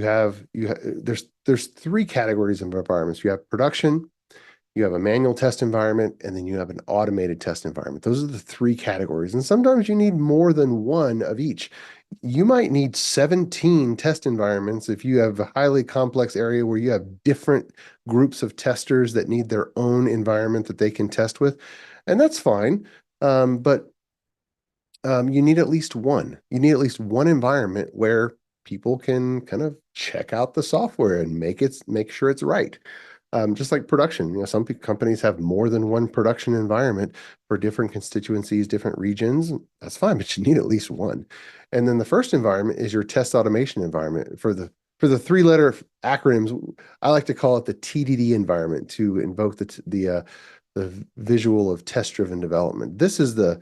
there's three categories of environments. You have production, you have a manual test environment, and then you have an automated test environment. Those are the three categories. And sometimes you need more than one of each. You might need 17 test environments if you have a highly complex area where you have different groups of testers that need their own environment that they can test with. And that's fine. But you need at least one. You need at least one environment where people can kind of check out the software and make sure it's right. Just like production, some companies have more than one production environment for different constituencies, different regions. That's fine, but you need at least one. And then the first environment is your test automation environment. For the three-letter acronyms, I like to call it the TDD environment to invoke the visual of test-driven development. This is the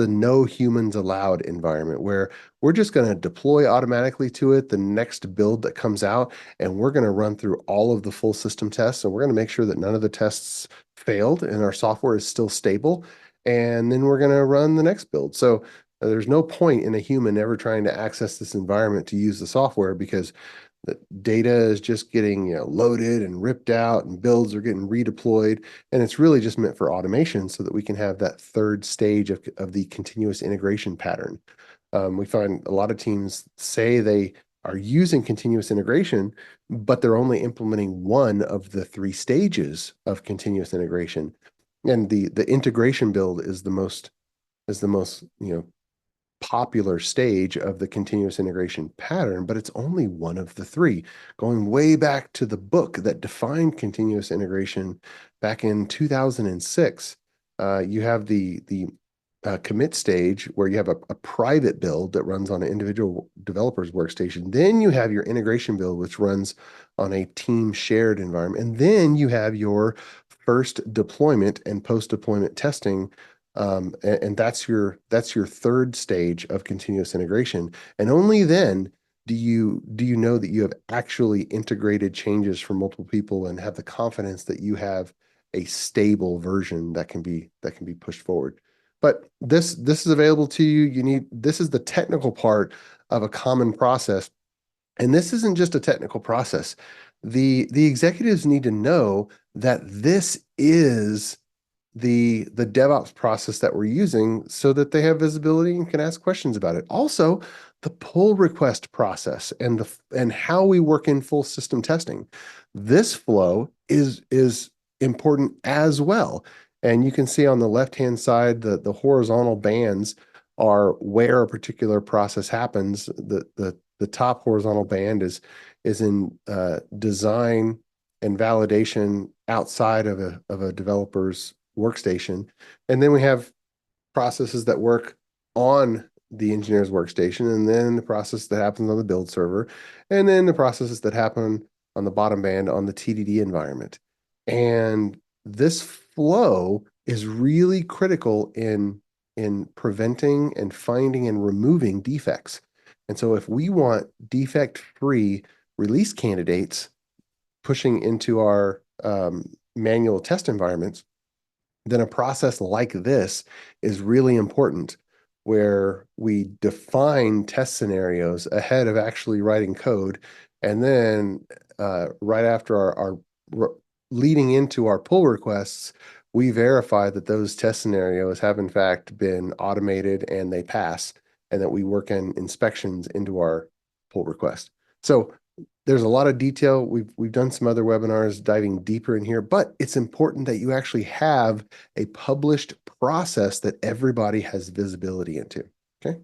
no humans allowed environment where we're just going to deploy automatically to it the next build that comes out, and we're going to run through all of the full system tests, and we're going to make sure that none of the tests failed and our software is still stable. And then we're going to run the next build. So there's no point in a human ever trying to access this environment to use the software because the data is just getting loaded and ripped out and builds are getting redeployed. And it's really just meant for automation so that we can have that third stage of the continuous integration pattern. We find a lot of teams say they are using continuous integration, but they're only implementing one of the three stages of continuous integration. And the integration build is the most popular stage of the continuous integration pattern, but it's only one of the three. Going way back to the book that defined continuous integration back in 2006, you have the commit stage where you have a private build that runs on an individual developer's workstation. Then you have your integration build, which runs on a team shared environment. And then you have your first deployment and post-deployment testing, and that's your third stage of continuous integration. And only then do you know that you have actually integrated changes from multiple people and have the confidence that you have a stable version that can be pushed forward. But this is available to you. This is the technical part of a common process. And this isn't just a technical process. The executives need to know that this is the DevOps process that we're using so that they have visibility and can ask questions about it. Also, the pull request process and how we work in full system testing. This flow is important as well. And you can see on the left-hand side, the horizontal bands are where a particular process happens. The top horizontal band is in design and validation outside of a developer's workstation. And then we have processes that work on the engineer's workstation, and then the process that happens on the build server, and then the processes that happen on the bottom band on the TDD environment. And this flow is really critical in preventing and finding and removing defects. And so if we want defect-free release candidates pushing into our manual test environments, then a process like this is really important, where we define test scenarios ahead of actually writing code. And then right after leading into our pull requests, we verify that those test scenarios have in fact been automated and they pass, and that we work in inspections into our pull request. So there's a lot of detail. We've done some other webinars diving deeper in here, but it's important that you actually have a published process that everybody has visibility into. Okay.